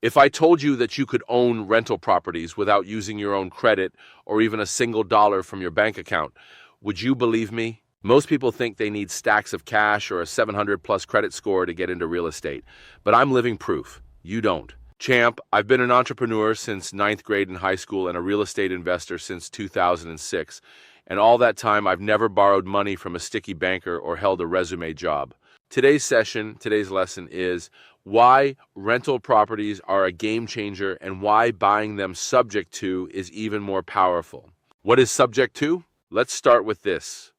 If I told you that you could own rental properties without using your own credit or even a single dollar from your bank account, would you believe me? Most people think they need stacks of cash or a 700 plus credit score to get into real estate, but I'm living proof. You don't. Champ, I've been an entrepreneur since ninth grade in high school and a real estate investor since 2006. And all that time, I've never borrowed money from a sticky banker or held a resume job. Today's lesson is why rental properties are a game changer and why buying them subject to is even more powerful. What is subject to? Let's start with this.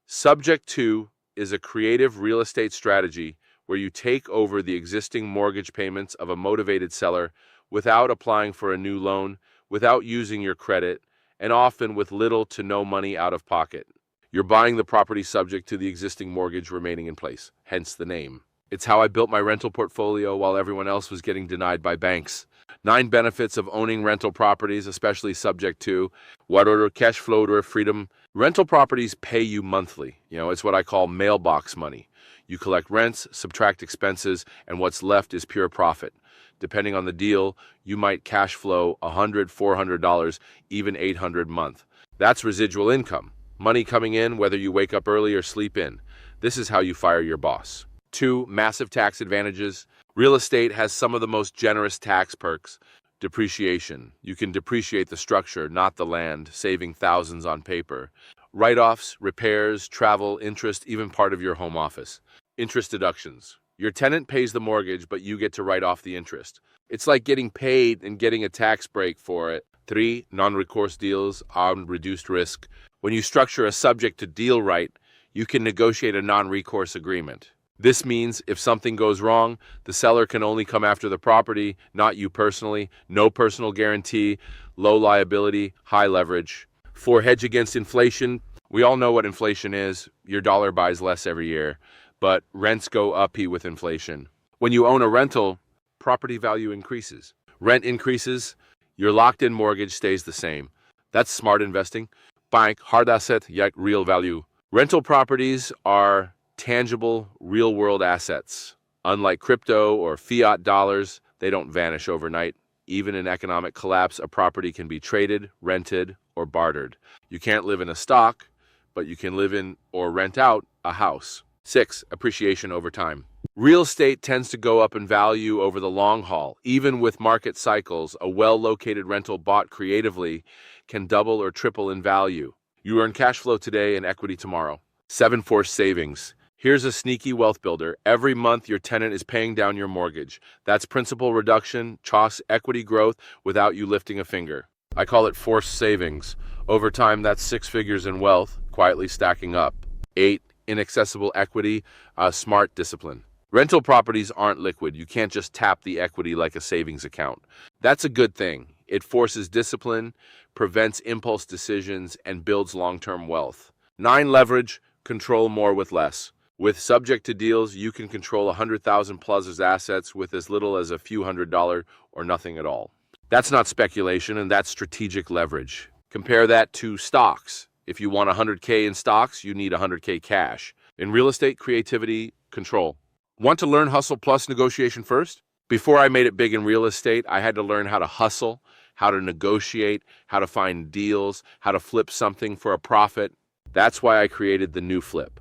Subject to is a creative real estate strategy where you take over the existing mortgage payments of a motivated seller without applying for a new loan, without using your credit, and often with little to no money out of pocket. You're buying the property subject to the existing mortgage remaining in place, hence the name. It's how I built my rental portfolio while everyone else was getting denied by banks. 9 benefits of owning rental properties, especially subject to what order cash flow or freedom. Rental properties pay you monthly. It's what I call mailbox money. You collect rents, subtract expenses, and what's left is pure profit. Depending on the deal, you might cash flow $100, $400, even $800 a month. That's residual income. Money coming in whether you wake up early or sleep in. This is how you fire your boss. 2, massive tax advantages. Real estate has some of the most generous tax perks. Depreciation. You can depreciate the structure, not the land, saving thousands on paper. Write-offs, repairs, travel, interest, even part of your home office. Interest deductions. Your tenant pays the mortgage, but you get to write off the interest. It's like getting paid and getting a tax break for it. 3, non-recourse deals on reduced risk. When you structure a subject to deal right, you can negotiate a non-recourse agreement. This means if something goes wrong, the seller can only come after the property, not you personally. No personal guarantee, low liability, high leverage. 4, hedge against inflation. We all know what inflation is. Your dollar buys less every year, but rents go up with inflation. When you own a rental, property value increases. Rent increases, your locked-in mortgage stays the same. That's smart investing. Bank, hard asset, yet real value. Rental properties are tangible, real-world assets. Unlike crypto or fiat dollars, they don't vanish overnight. Even in economic collapse, a property can be traded, rented, or bartered. You can't live in a stock, but you can live in or rent out a house. 6, appreciation over time. Real estate tends to go up in value over the long haul. Even with market cycles, a well-located rental bought creatively can double or triple in value. You earn cash flow today and equity tomorrow. 7, forced savings. Here's a sneaky wealth builder. Every month, your tenant is paying down your mortgage. That's principal reduction, chalks equity growth without you lifting a finger. I call it forced savings. Over time, that's 6 figures in wealth, quietly stacking up. 8, inaccessible equity, smart discipline. Rental properties aren't liquid. You can't just tap the equity like a savings account. That's a good thing. It forces discipline, prevents impulse decisions, and builds long-term wealth. 9, leverage, control more with less. With subject to deals, you can control 100,000 plus assets with as little as a few $100 or nothing at all. That's not speculation, and that's strategic leverage. Compare that to stocks. If you want 100K in stocks, you need 100K cash. In real estate, creativity, control. Want to learn hustle plus negotiation first? Before I made it big in real estate, I had to learn how to hustle, how to negotiate, how to find deals, how to flip something for a profit. That's why I created the new flip.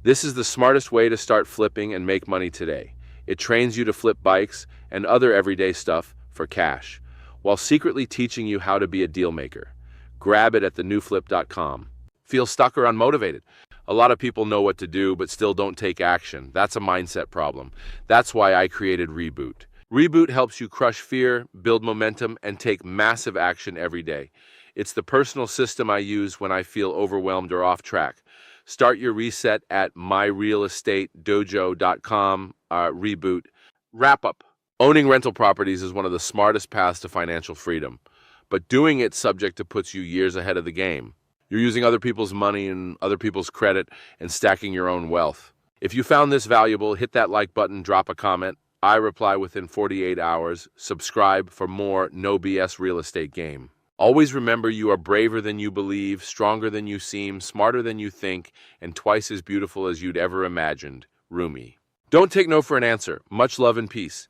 This is the smartest way to start flipping and make money today. It trains you to flip bikes and other everyday stuff for cash, while secretly teaching you how to be a deal maker. Grab it at thenewflip.com. Feel stuck or unmotivated? A lot of people know what to do, but still don't take action. That's a mindset problem. That's why I created REBOOT. REBOOT helps you crush fear, build momentum, and take massive action every day. It's the personal system I use when I feel overwhelmed or off track. Start your reset at myrealestatedojo.com. REBOOT. Wrap up. Owning rental properties is one of the smartest paths to financial freedom, but doing it subject to puts you years ahead of the game. You're using other people's money and other people's credit and stacking your own wealth. If you found this valuable, hit that like button, drop a comment. I reply within 48 hours. Subscribe for more no BS real estate game. Always remember you are braver than you believe, stronger than you seem, smarter than you think, and twice as beautiful as you'd ever imagined. Rumi. Don't take no for an answer. Much love and peace.